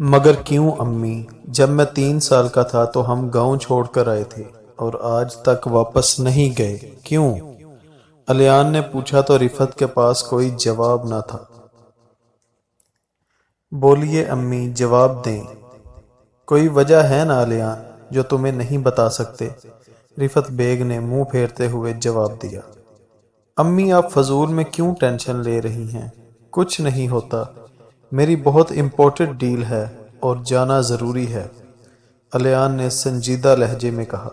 مگر کیوں امی؟ جب میں 3 سال کا تھا تو ہم گاؤں چھوڑ کر آئے تھے اور آج تک واپس نہیں گئے، کیوں؟ الیان نے پوچھا تو رفت کے پاس کوئی جواب نہ تھا۔ بولیے امی، جواب دیں۔ کوئی وجہ ہے نا الیان جو تمہیں نہیں بتا سکتے؟ رفت بیگ نے منہ پھیرتے ہوئے جواب دیا۔ امی، آپ فضول میں کیوں ٹینشن لے رہی ہیں؟ کچھ نہیں ہوتا، میری بہت امپورٹنٹ ڈیل ہے اور جانا ضروری ہے، الیان نے سنجیدہ لہجے میں کہا۔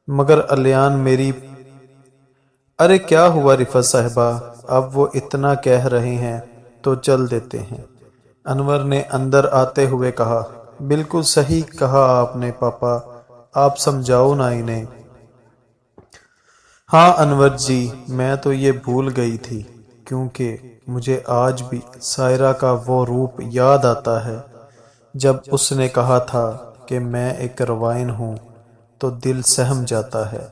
مگر الیان میری… ارے کیا ہوا رفت صاحبہ، اب وہ اتنا کہہ رہے ہیں تو چل دیتے ہیں، انور نے اندر آتے ہوئے کہا۔ بالکل صحیح کہا آپ نے پاپا، آپ سمجھاؤ نا انہیں۔ ہاں انور جی، میں تو یہ بھول گئی تھی، کیونکہ مجھے آج بھی سائرہ کا وہ روپ یاد آتا ہے جب اس نے کہا تھا کہ میں ایک روائن ہوں، تو دل سہم جاتا ہے۔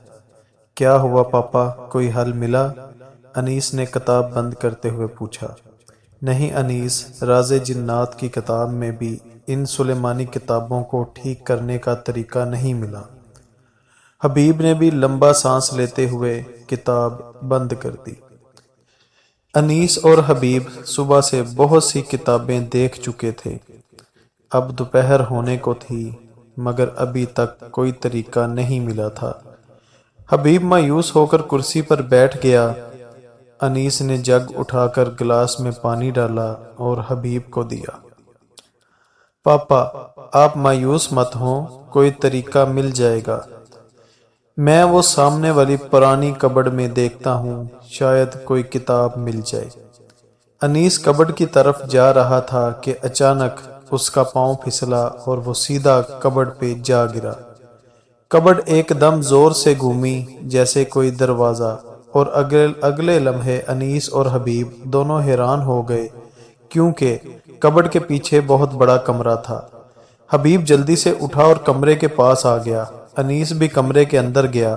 کیا ہوا پاپا، کوئی حل ملا؟ انیس نے کتاب بند کرتے ہوئے پوچھا۔ نہیں انیس، راز جنات کی کتاب میں بھی ان سلیمانی کتابوں کو ٹھیک کرنے کا طریقہ نہیں ملا۔ حبیب نے بھی لمبا سانس لیتے ہوئے کتاب بند کر دی۔ انیس اور حبیب صبح سے بہت سی کتابیں دیکھ چکے تھے، اب دوپہر ہونے کو تھی، مگر ابھی تک کوئی طریقہ نہیں ملا تھا۔ حبیب مایوس ہو کر کرسی پر بیٹھ گیا۔ انیس نے جگ اٹھا کر گلاس میں پانی ڈالا اور حبیب کو دیا۔ پاپا، آپ مایوس مت ہوں، کوئی طریقہ مل جائے گا۔ میں وہ سامنے والی پرانی کبڈ میں دیکھتا ہوں، شاید کوئی کتاب مل جائے۔ انیس کبڈ کی طرف جا رہا تھا کہ اچانک اس کا پاؤں پھسلا اور وہ سیدھا کبڈ پہ جا گرا۔ کبڈ ایک دم زور سے گھومی جیسے کوئی دروازہ، اور اگلے لمحے انیس اور حبیب دونوں حیران ہو گئے، کیونکہ کبڈ کے پیچھے بہت بڑا کمرہ تھا۔ حبیب جلدی سے اٹھا اور کمرے کے پاس آ گیا۔ انیس بھی کمرے کے اندر گیا۔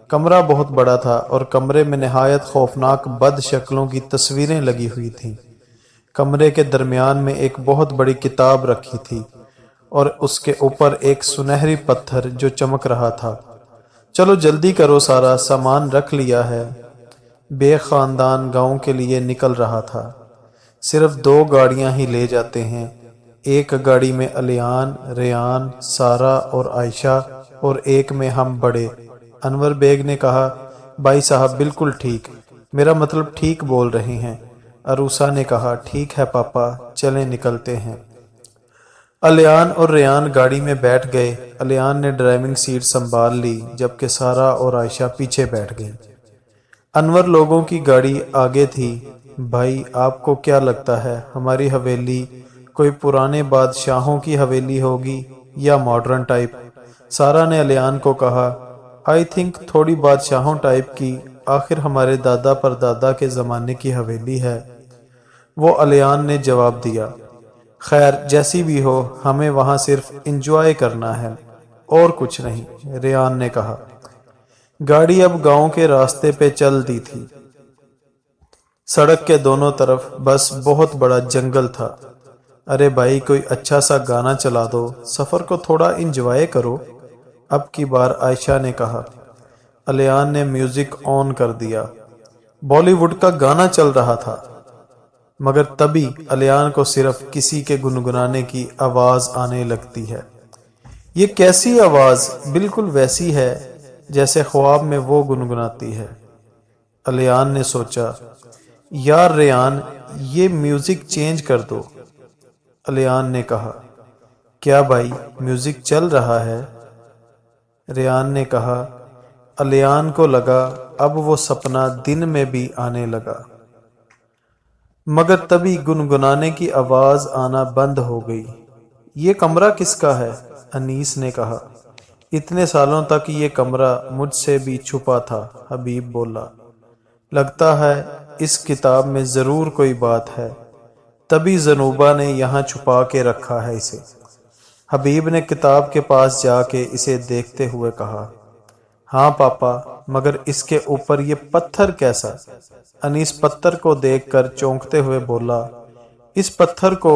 کمرہ بہت بڑا تھا اور کمرے میں نہایت خوفناک بد شکلوں کی تصویریں لگی ہوئی تھیں۔ کمرے کے درمیان میں ایک بہت بڑی کتاب رکھی تھی اور اس کے اوپر ایک سنہری پتھر جو چمک رہا تھا۔ چلو جلدی کرو، سارا سامان رکھ لیا ہے۔ بے خاندان گاؤں کے لیے نکل رہا تھا۔ صرف 2 گاڑیاں ہی لے جاتے ہیں، ایک گاڑی میں الیان، ریان، سارا اور عائشہ، اور ایک میں ہم بڑے۔ انور بیگ نے کہا۔ بھائی صاحب بالکل ٹھیک، میرا مطلب ٹھیک بول رہے ہیں، عروسہ نے کہا۔ ٹھیک ہے پاپا، چلیں نکلتے ہیں۔ الیان اور ریان گاڑی میں بیٹھ گئے۔ الیان نے ڈرائیونگ سیٹ سنبھال لی، جبکہ سارا اور عائشہ پیچھے بیٹھ گئی۔ انور لوگوں کی گاڑی آگے تھی۔ بھائی آپ کو کیا لگتا ہے ہماری حویلی کوئی پرانے بادشاہوں کی حویلی ہوگی یا ماڈرن ٹائپ؟ سارا نے الیان کو کہا۔ آئی تھنک تھوڑی بادشاہوں ٹائپ کی، آخر ہمارے دادا پر دادا کے زمانے کی حویلی ہے، وہ الیان نے جواب دیا۔ خیر جیسی بھی ہو، ہمیں وہاں صرف انجوائے کرنا ہے اور کچھ نہیں، ریان نے کہا۔ گاڑی اب گاؤں کے راستے پہ چل دی تھی۔ سڑک کے دونوں طرف بس بہت بڑا جنگل تھا۔ ارے بھائی کوئی اچھا سا گانا چلا دو، سفر کو تھوڑا انجوائے کرو، اب کی بار عائشہ نے کہا۔ الیان نے میوزک آن کر دیا۔ بالی ووڈ کا گانا چل رہا تھا، مگر تبھی الیان کو صرف کسی کے گنگنانے کی آواز آنے لگتی ہے۔ یہ کیسی آواز؟ بالکل ویسی ہے جیسے خواب میں وہ گنگناتی ہے، الیان نے سوچا۔ یار ریان، یہ میوزک چینج کر دو، الیان نے کہا۔ کیا بھائی، میوزک چل رہا ہے؟ ریان نے کہا۔ الیان کو لگا اب وہ سپنا دن میں بھی آنے لگا، مگر تبھی گنگنانے کی آواز آنا بند ہو گئی۔ یہ کمرہ کس کا ہے؟ انیس نے کہا۔ اتنے سالوں تک یہ کمرہ مجھ سے بھی چھپا تھا، حبیب بولا۔ لگتا ہے اس کتاب میں ضرور کوئی بات ہے، تبھی زنوبہ نے یہاں چھپا کے رکھا ہے اسے۔ حبیب نے کتاب کے پاس جا کے اسے دیکھتے ہوئے کہا۔ ہاں پاپا، مگر اس کے اوپر یہ پتھر کیسا؟ انیس پتھر کو دیکھ کر چونکتے ہوئے بولا۔ اس پتھر کو